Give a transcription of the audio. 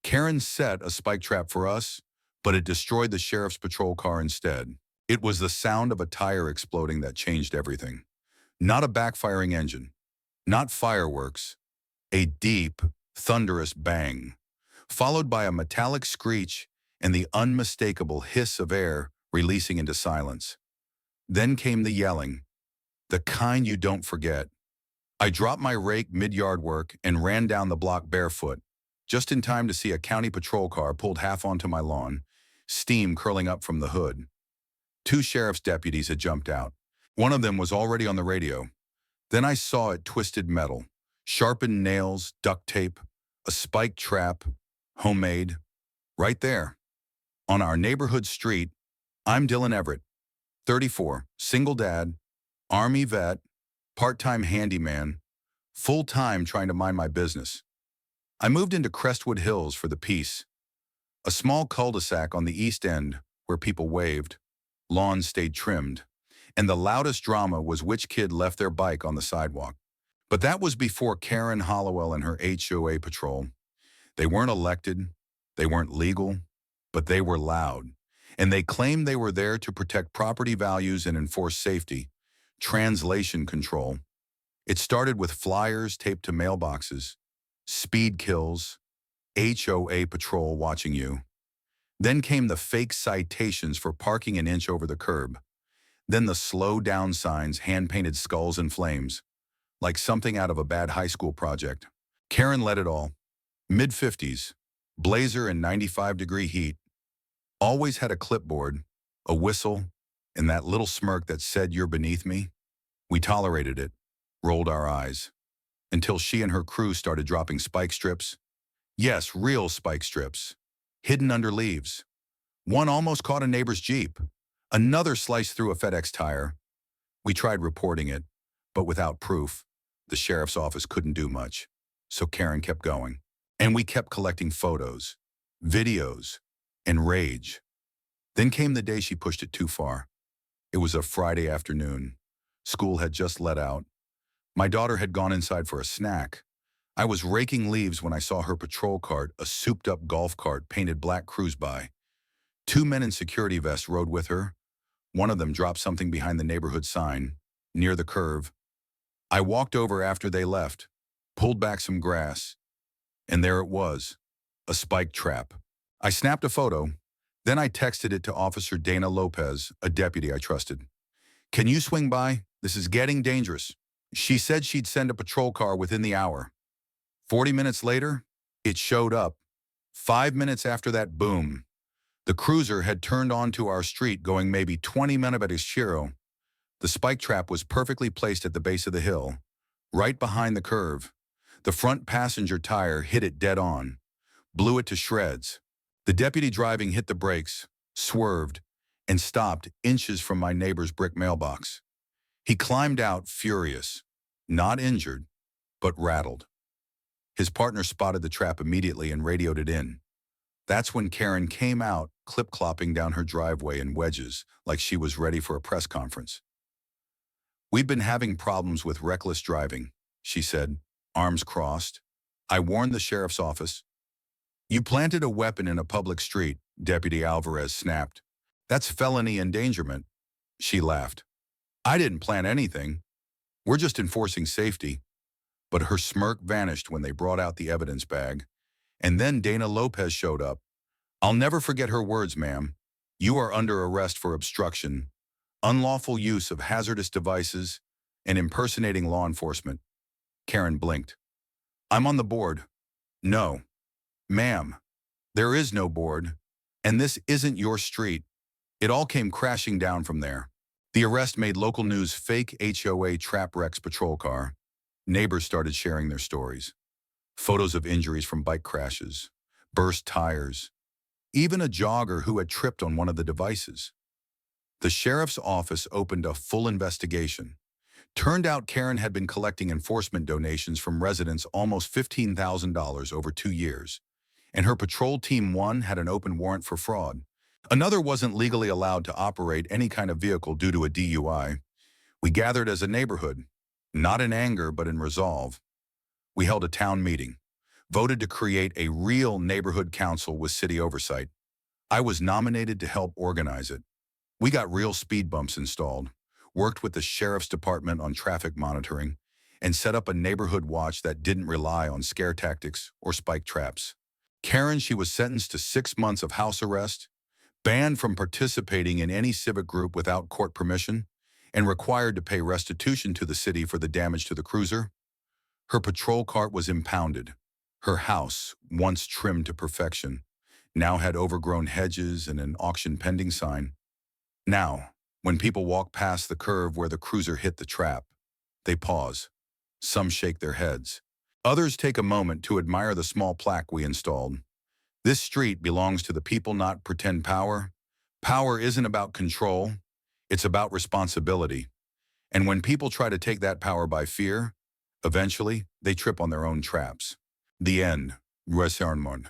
Karen set a spike trap for us, but it destroyed the sheriff's patrol car instead. It was the sound of a tire exploding that changed everything. Not a backfiring engine, not fireworks, a deep, thunderous bang, followed by a metallic screech and the unmistakable hiss of air releasing into silence. Then came the yelling, the kind you don't forget. I dropped my rake mid-yard work and ran down the block barefoot, just in time to see a county patrol car pulled half onto my lawn, steam curling up from the hood. Two sheriff's deputies had jumped out. One of them was already on the radio. Then I saw it: twisted metal, sharpened nails, duct tape, a spike trap, homemade, right there. On our neighborhood street. I'm Dylan Everett, 34, single dad, Army vet, part-time handyman, full-time trying to mind my business. I moved into Crestwood Hills for the peace, a small cul-de-sac on the east end where people waved, lawns stayed trimmed, and the loudest drama was which kid left their bike on the sidewalk. But that was before Karen Hollowell and her HOA patrol. They weren't elected, they weren't legal, but they were loud, and they claimed they were there to protect property values and enforce safety. Translation control. It started with flyers taped to mailboxes, speed kills, HOA patrol watching you. Then came the fake citations for parking an inch over the curb. Then the slow down signs, hand-painted skulls and flames, like something out of a bad high school project. Karen led it all. Mid-50s, blazer and 95-degree heat. Always had a clipboard, a whistle, and that little smirk that said, "You're beneath me." We tolerated it, rolled our eyes, until she and her crew started dropping spike strips. Yes, real spike strips, hidden under leaves. One almost caught a neighbor's Jeep. Another sliced through a FedEx tire. We tried reporting it, but without proof, the sheriff's office couldn't do much. So Karen kept going. And we kept collecting photos, videos, and rage. Then came the day she pushed it too far. It was a Friday afternoon. School had just let out. My daughter had gone inside for a snack. I was raking leaves when I saw her patrol cart, a souped-up golf cart painted black, cruise by. Two men in security vests rode with her. One of them dropped something behind the neighborhood sign, near the curve. I walked over after they left, pulled back some grass, and there it was, a spike trap. I snapped a photo, then I texted it to Officer Dana Lopez, a deputy I trusted. "Can you swing by? This is getting dangerous." She said she'd send a patrol car within the hour. 40 minutes later, it showed up. 5 minutes after that, boom. The cruiser had turned onto our street going maybe 20 km/h. The spike trap was perfectly placed at the base of the hill, right behind the curve. The front passenger tire hit it dead on, blew it to shreds. The deputy driving hit the brakes, swerved, and stopped inches from my neighbor's brick mailbox. He climbed out furious, not injured, but rattled. His partner spotted the trap immediately and radioed it in. That's when Karen came out, clip-clopping down her driveway in wedges, like she was ready for a press conference. "We've been having problems with reckless driving," she said, arms crossed. "I warned the sheriff's office." "You planted a weapon in a public street," Deputy Alvarez snapped. "That's felony endangerment." She laughed. "I didn't plant anything. We're just enforcing safety." But her smirk vanished when they brought out the evidence bag. And then Dana Lopez showed up. "I'll never forget her words, ma'am. You are under arrest for obstruction, unlawful use of hazardous devices, and impersonating law enforcement." Karen blinked. "I'm on the board." "No. Ma'am, there is no board, and this isn't your street." It all came crashing down from there. The arrest made local news. Fake HOA trap wrecks patrol car. Neighbors started sharing their stories. Photos of injuries from bike crashes, burst tires, even a jogger who had tripped on one of the devices. The sheriff's office opened a full investigation. Turned out Karen had been collecting enforcement donations from residents, almost $15,000 over 2 years. And her patrol team 1 had an open warrant for fraud. Another wasn't legally allowed to operate any kind of vehicle due to a DUI. We gathered as a neighborhood, not in anger but in resolve. We held a town meeting. voted to create a real neighborhood council with city oversight. I was nominated to help organize it. We got real speed bumps installed, worked with the sheriff's department on traffic monitoring, and set up a neighborhood watch that didn't rely on scare tactics or spike traps. Karen, she was sentenced to 6 months of house arrest, banned from participating in any civic group without court permission, and required to pay restitution to the city for the damage to the cruiser. Her patrol cart was impounded. Her house, once trimmed to perfection, now had overgrown hedges and an auction pending sign. Now, when people walk past the curve where the cruiser hit the trap, they pause. Some shake their heads. Others take a moment to admire the small plaque we installed. This street belongs to the people, not pretend power. Power isn't about control, it's about responsibility. And when people try to take that power by fear, eventually they trip on their own traps. The end. Resermon.